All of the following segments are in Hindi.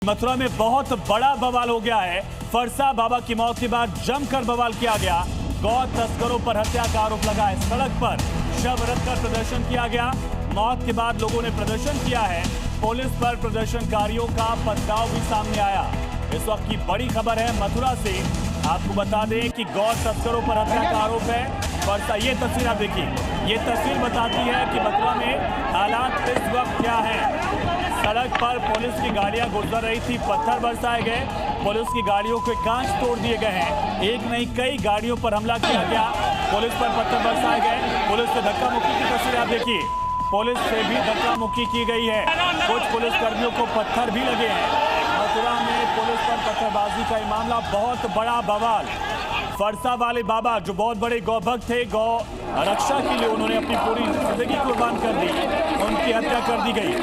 मथुरा में बहुत बड़ा बवाल हो गया है। फरसा बाबा की मौत के बाद जमकर बवाल किया गया। गौ तस्करों पर हत्या का आरोप लगा है। सड़क पर शव रखकर प्रदर्शन किया गया। मौत के बाद लोगों ने प्रदर्शन किया है। पुलिस पर प्रदर्शनकारियों का पथराव भी सामने आया। इस वक्त की बड़ी खबर है मथुरा से। आपको बता दें कि गौ तस्करों पर हत्या का आरोप है। फरसा, ये तस्वीर आप देखिए, ये तस्वीर बताती है कि मथुरा में हालात इस वक्त क्या है। सड़क पर पुलिस की गाड़ियां गुजर रही थी, पत्थर बरसाए गए, पुलिस की गाड़ियों के कांच तोड़ दिए गए हैं। एक नहीं कई गाड़ियों पर हमला किया गया, पुलिस पर पत्थर बरसाए गए। पुलिस से धक्का मुक्की की तस्वीर आप देखिए, पुलिस से भी धक्का मुक्की की गई है। कुछ पुलिस कर्मियों को पत्थर भी लगे हैं। मथुरा में पुलिस पर पत्थरबाजी का मामला, बहुत बड़ा बवाल। फरसा वाले बाबा जो बहुत बड़े गौ भक्त थे, गौ रक्षा के लिए उन्होंने अपनी पूरी जिंदगी कुर्बान कर दी, उनकी हत्या कर दी गई।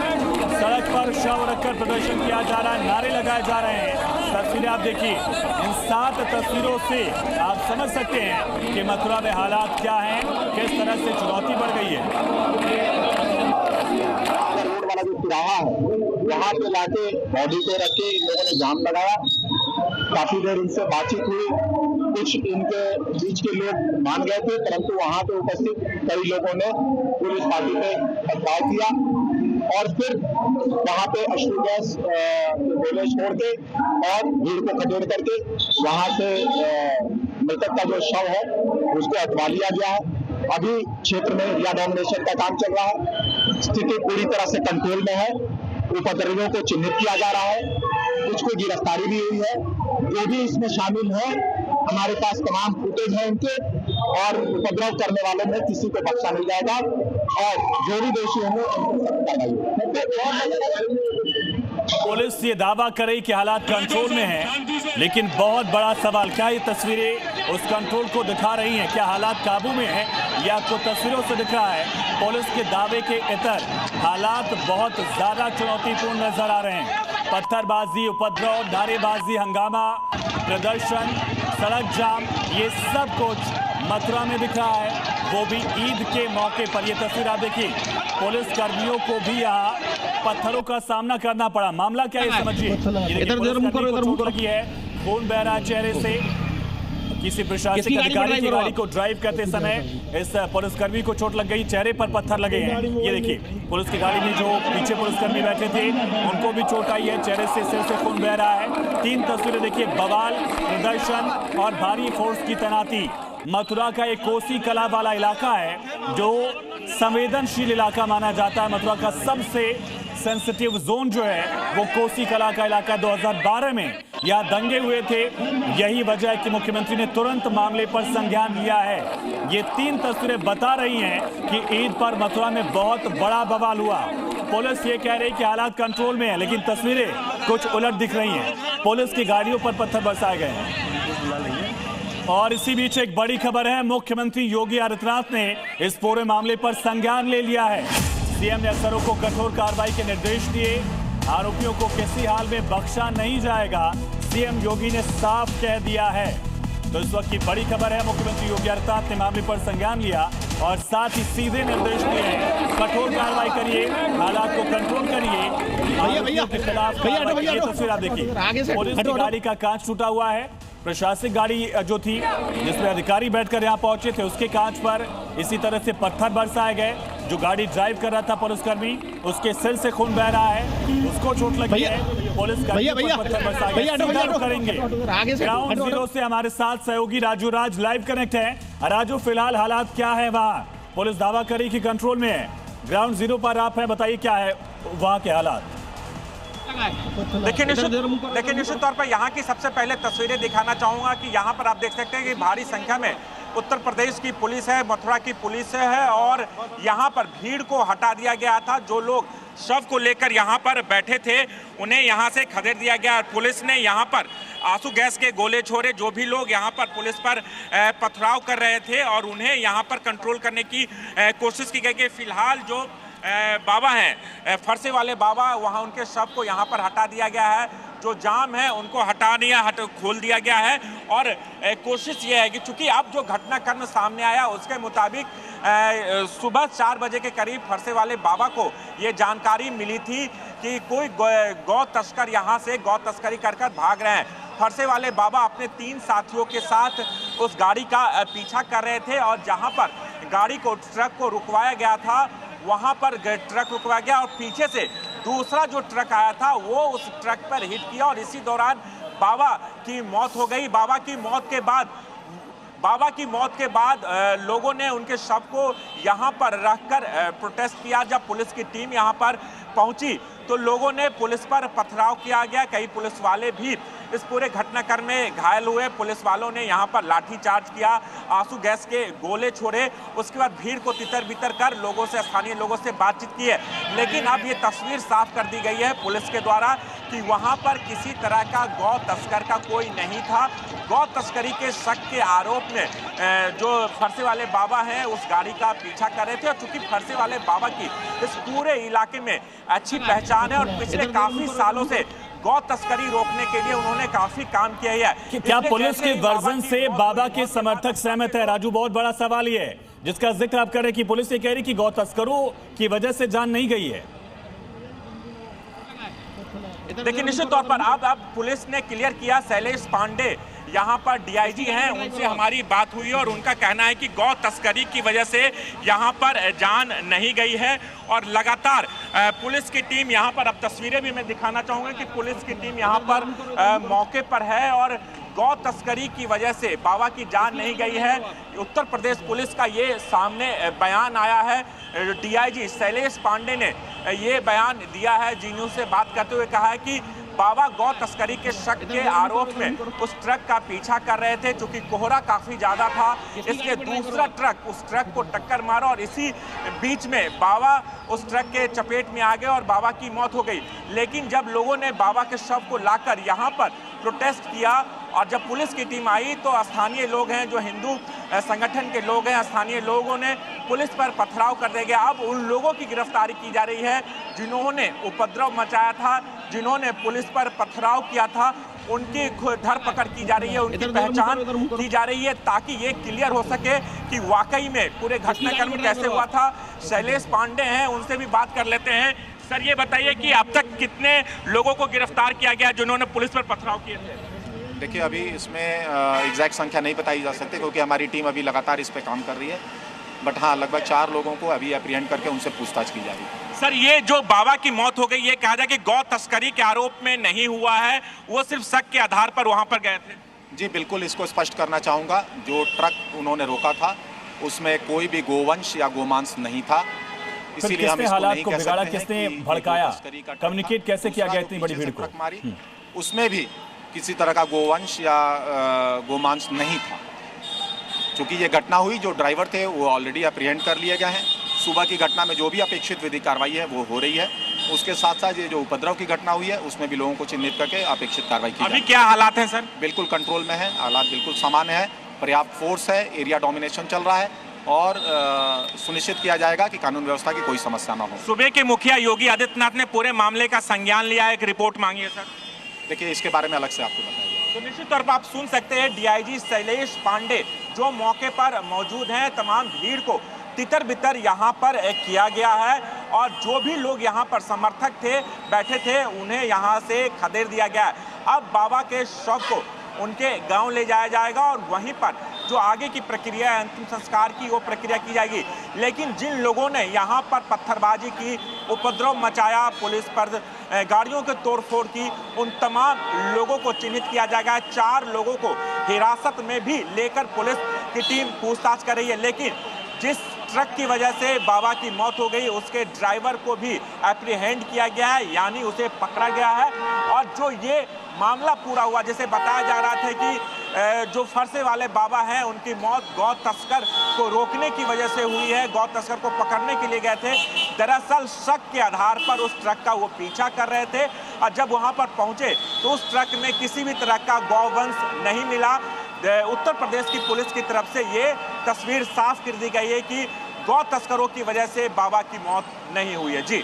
सड़क पर शव रखकर प्रदर्शन किया जा रहा है, नारे लगाए जा रहे हैं। तस्वीरें आप देखिए, इन 7 तस्वीरों से आप समझ सकते हैं कि मथुरा में हालात क्या हैं, किस तरह से चुनौती बढ़ गई है। रोड वाला जो तिराहा है वहाँ पे लाके बॉडी पे रख के इन लोगों ने जाम लगाया। काफी देर इनसे बातचीत हुई, कुछ इनके बीच के लोग मान गए थे, परंतु वहाँ पे उपस्थित कई लोगों ने पुलिस पार्टी पे पथराव किया और फिर वहाँ पे अश्रु गैस गोले छोड़ के और भीड़ को खदेड़ करके वहाँ से मृतक का जो शव है उसको हटवा लिया गया है। अभी क्षेत्र में एरिया डोमिनेशन का काम चल रहा है। स्थिति पूरी तरह से कंट्रोल में है। उपद्रवियों को चिन्हित किया जा रहा है, कुछ को गिरफ्तारी भी हुई है। जो भी इसमें शामिल है, हमारे पास तमाम फुटेज है इनके, और उपद्रव करने वालों में किसी को बख्शा नहीं जाएगा और जो भी दोषी होंगे उनको पुलिस ये दावा कर रही कि हालात कंट्रोल में हैं, लेकिन बहुत बड़ा सवाल, क्या ये तस्वीरें उस कंट्रोल को दिखा रही हैं? क्या हालात काबू में हैं या आपको तस्वीरों से दिख रहा है? पुलिस के दावे के इतर हालात बहुत ज्यादा चुनौतीपूर्ण नजर आ रहे हैं। पत्थरबाजी, उपद्रव, नारेबाजी, हंगामा, प्रदर्शन, सड़क जाम, ये सब कुछ मथुरा में दिख रहा है, वो भी ईद के मौके पर। ये तस्वीर आप देखिए, पुलिस कर्मियों को भी यहाँ पत्थरों का सामना करना पड़ा। मामला क्या है समझिए, चोट लगी है, खून बह रहा है चेहरे से। किसी प्रशासनिक अधिकारी की गाड़ी को ड्राइव करते समय इस पुलिसकर्मी को चोट लग गई, चेहरे पर पत्थर लगे हैं। ये देखिए, पुलिस की गाड़ी में जो पीछे पुलिसकर्मी बैठे थे उनको भी चोट आई है, चेहरे से सिर से खून बह रहा है। 3 तस्वीरें देखिए, बवाल, प्रदर्शन और भारी फोर्स की तैनाती। मथुरा का एक कोसी कला वाला इलाका है जो संवेदनशील इलाका माना जाता है। मथुरा का सबसे सेंसिटिव जोन जो है वो कोसी कला का इलाका। 2012 में यहाँ दंगे हुए थे, यही वजह है कि मुख्यमंत्री ने तुरंत मामले पर संज्ञान लिया है। ये 3 तस्वीरें बता रही हैं कि ईद पर मथुरा में बहुत बड़ा बवाल हुआ। पुलिस ये कह रही कि हालात कंट्रोल में है, लेकिन तस्वीरें कुछ उलट दिख रही हैं। पुलिस की गाड़ियों पर पत्थर बरसाए गए हैं। और इसी बीच एक बड़ी खबर है, मुख्यमंत्री योगी आदित्यनाथ ने इस पूरे मामले पर संज्ञान ले लिया है। सीएम ने अफसरों को कठोर कार्रवाई के निर्देश दिए। आरोपियों को किसी हाल में बख्शा नहीं जाएगा, सीएम योगी ने साफ कह दिया है। तो इस वक्त की बड़ी खबर है, मुख्यमंत्री योगी आदित्यनाथ ने मामले पर संज्ञान लिया और साथ ही सीधे निर्देश दिए हैं, कठोर कार्रवाई करिए, हालात को कंट्रोल करिए, आरोपियों के खिलाफ। ये तस्वीर आप देखिए, पुलिस की गाड़ी का कांच टूटा हुआ है। प्रशासनिक गाड़ी जो थी जिसमें अधिकारी बैठकर यहाँ पहुंचे थे, उसके कांच पर इसी तरह से पत्थर बरसाए गए। जो गाड़ी ड्राइव कर रहा था पुलिसकर्मी, उसके सिर से खून बह रहा है, उसको चोट लगी है। पुलिसकर्मी पर पत्थर बरसाए गए। करेंगे ग्राउंड जीरो से हमारे साथ सहयोगी राजू राज लाइव कनेक्ट है। राजू, फिलहाल हालात क्या है वहाँ? पुलिस दावा करी कि कंट्रोल में है, ग्राउंड जीरो पर आप है, बताइए क्या है वहाँ के हालात? देखिए निश्चित तौर पर यहाँ की सबसे पहले तस्वीरें दिखाना चाहूँगा कि यहाँ पर आप देख सकते हैं कि भारी संख्या में उत्तर प्रदेश की पुलिस है, मथुरा की पुलिस है और यहाँ पर भीड़ को हटा दिया गया था। जो लोग शव को लेकर यहाँ पर बैठे थे उन्हें यहाँ से खदेड़ दिया गया। पुलिस ने यहाँ पर आंसू गैस के गोले छोड़े। जो भी लोग यहाँ पर पुलिस पर पथराव कर रहे थे और उन्हें यहाँ पर कंट्रोल करने की कोशिश की गई। फिलहाल जो बाबा हैं, फरसे वाले बाबा, वहाँ उनके शव को यहाँ पर हटा दिया गया है। जो जाम है उनको खोल दिया गया है और कोशिश ये है कि चूंकि अब जो घटनाक्रम सामने आया उसके मुताबिक सुबह 4 बजे के करीब फरसे वाले बाबा को ये जानकारी मिली थी कि कोई गौ तस्कर यहाँ से गौ तस्करी कर भाग रहे हैं। फरसे वाले बाबा अपने 3 साथियों के साथ उस गाड़ी का पीछा कर रहे थे और जहाँ पर ट्रक को रुकवाया गया था वहाँ पर ट्रक रुकवाया गया और पीछे से दूसरा जो ट्रक आया था वो उस ट्रक पर हिट किया और इसी दौरान बाबा की मौत हो गई। बाबा की मौत के बाद लोगों ने उनके शव को यहाँ पर रखकर प्रोटेस्ट किया। जब पुलिस की टीम यहाँ पर पहुंची तो लोगों ने पुलिस पर पथराव किया गया। कई पुलिस वाले भी इस पूरे घटनाक्रम में घायल हुए। पुलिस वालों ने यहाँ पर लाठीचार्ज किया, आंसू गैस के गोले छोड़े। उसके बाद भीड़ को तितर बितर कर स्थानीय लोगों से बातचीत की है। लेकिन अब ये तस्वीर साफ कर दी गई है पुलिस के द्वारा कि वहाँ पर किसी तरह का गौ तस्कर का कोई नहीं था। गौ तस्करी के शक के आरोप में जो फरसे वाले बाबा हैं उस गाड़ी का पीछा कर रहे थे और चूंकि फरसे वाले बाबा की इस पूरे इलाके में अच्छी पहचान है और पिछले काफी सालों से गौ तस्करी रोकने के लिए उन्होंने काफी काम किया है। क्या पुलिस के वर्जन से बाबा के समर्थक सहमत है? राजू, बहुत बड़ा सवाल ये है जिसका जिक्र आप कर रहे हैं कि पुलिस ये कह रही कि गौ तस्करों की वजह से जान नहीं गई है। देखिए, निश्चित तौर पर अब पुलिस ने क्लियर किया। शैलेश पांडे यहाँ पर डीआईजी हैं, उनसे हमारी बात हुई और उनका कहना है कि गौ तस्करी की वजह से यहाँ पर जान नहीं गई है और लगातार पुलिस की टीम यहाँ पर, अब तस्वीरें भी मैं दिखाना चाहूँगा कि पुलिस की टीम यहाँ पर मौके पर है और गौ तस्करी की वजह से बाबा की जान नहीं गई है। उत्तर प्रदेश पुलिस का ये सामने बयान आया है। डीआईजी शैलेश पांडे ने ये बयान दिया है। जी न्यूज़ से बात करते हुए कहा है कि बाबा गौ तस्करी के शक के आरोप में उस ट्रक का पीछा कर रहे थे। चूंकि कोहरा काफी ज्यादा था, इसलिए दूसरा ट्रक उस ट्रक को टक्कर मारा और इसी बीच में बाबा उस ट्रक के चपेट में आ गए और बाबा की मौत हो गई। लेकिन जब लोगों ने बाबा के शव को लाकर यहाँ पर प्रोटेस्ट किया और जब पुलिस की टीम आई तो स्थानीय लोग हैं, जो हिंदू संगठन के लोग हैं, स्थानीय लोगों ने पुलिस पर पथराव कर दिया गया। अब उन लोगों की गिरफ्तारी की जा रही है जिन्होंने उपद्रव मचाया था, जिन्होंने पुलिस पर पथराव किया था। उनकी धरपकड़ की जा रही है, उनकी पहचान की जा रही है ताकि ये क्लियर हो सके कि वाकई में पूरे घटनाक्रम कैसे हुआ था। शैलेश पांडे हैं, उनसे भी बात कर लेते हैं। सर, ये बताइए कि अब तक कितने लोगों को गिरफ्तार किया गया जिन्होंने पुलिस पर पथराव किए थे? देखिए, अभी इसमें एग्जैक्ट संख्या नहीं बताई जा सकती क्योंकि हमारी टीम अभी लगातार इस पे काम कर रही है। बट हाँ, लगभग 4 लोगों को अभी अप्रीहेंड करके उनसे पूछताछ की जा रही है। सर, ये जो बाबा की मौत हो गई, ये कहा जाए कि गौ तस्करी के आरोप में नहीं हुआ है, वो सिर्फ शक के आधार पर वहां पर गए थे? जी बिल्कुल, इसको स्पष्ट करना चाहूँगा। जो ट्रक उन्होंने रोका था उसमें कोई भी गोवंश या गोमांस नहीं था। इसीलिए हम हालात को बिगाड़ा, किसने भड़काया, कम्युनिकेट कैसे किया गया इतनी बड़ी भीड़ को? उसमें भी किसी तरह का गोवंश या गोमांस नहीं था। चूंकि ये घटना हुई, जो ड्राइवर थे वो ऑलरेडी अप्रीहेंड कर लिए गए हैं। सुबह की घटना में जो भी अपेक्षित विधिक कार्रवाई है वो हो रही है। उसके साथ साथ ये जो उपद्रव की घटना हुई है उसमें भी लोगों को चिन्हित करके अपेक्षित कार्रवाई की। अभी क्या हालात हैं सर? बिल्कुल कंट्रोल में है, हालात बिल्कुल सामान्य है, पर्याप्त फोर्स है, एरिया डोमिनेशन चल रहा है और सुनिश्चित किया जाएगा कि कानून व्यवस्था की कोई समस्या ना हो। सुबह के मुखिया योगी आदित्यनाथ ने पूरे मामले का संज्ञान लिया, एक रिपोर्ट मांगी है सर। देखिए, इसके बारे में अलग से आपको बताइए। तो निश्चित तौर पर आप सुन सकते हैं डीआईजी शैलेश पांडे जो मौके पर मौजूद हैं। तमाम भीड़ को तितर बितर यहाँ पर किया गया है और जो भी लोग यहाँ पर समर्थक थे, बैठे थे, उन्हें यहाँ से खदेड़ दिया गया है। अब बाबा के शव को उनके गांव ले जाया जाएगा और वहीं पर जो आगे की प्रक्रिया है अंतिम संस्कार की, वो प्रक्रिया की जाएगी। लेकिन जिन लोगों ने यहाँ पर पत्थरबाजी की, उपद्रव मचाया, पुलिस पर गाड़ियों के तोड़फोड़ की, उन तमाम लोगों को चिन्हित किया जाएगा। 4 लोगों को हिरासत में भी लेकर पुलिस की टीम पूछताछ कर रही है। लेकिन जिस ट्रक की वजह से बाबा की मौत हो गई उसके ड्राइवर को भी एप्रीहेंड किया गया है, यानी उसे पकड़ा गया है। और जो ये मामला पूरा हुआ, जैसे बताया जा रहा था कि जो फरसे वाले बाबा हैं उनकी मौत गौ तस्कर को रोकने की वजह से हुई है, गौ तस्कर को पकड़ने के लिए गए थे। दरअसल शक के आधार पर उस ट्रक का वो पीछा कर रहे थे और जब वहाँ पर पहुँचे तो उस ट्रक में किसी भी तरह का गौवंश नहीं मिला। उत्तर प्रदेश की पुलिस की तरफ से ये तस्वीर साफ कर दी गई है कि गौ तस्करों की वजह से बाबा की मौत नहीं हुई है। जी।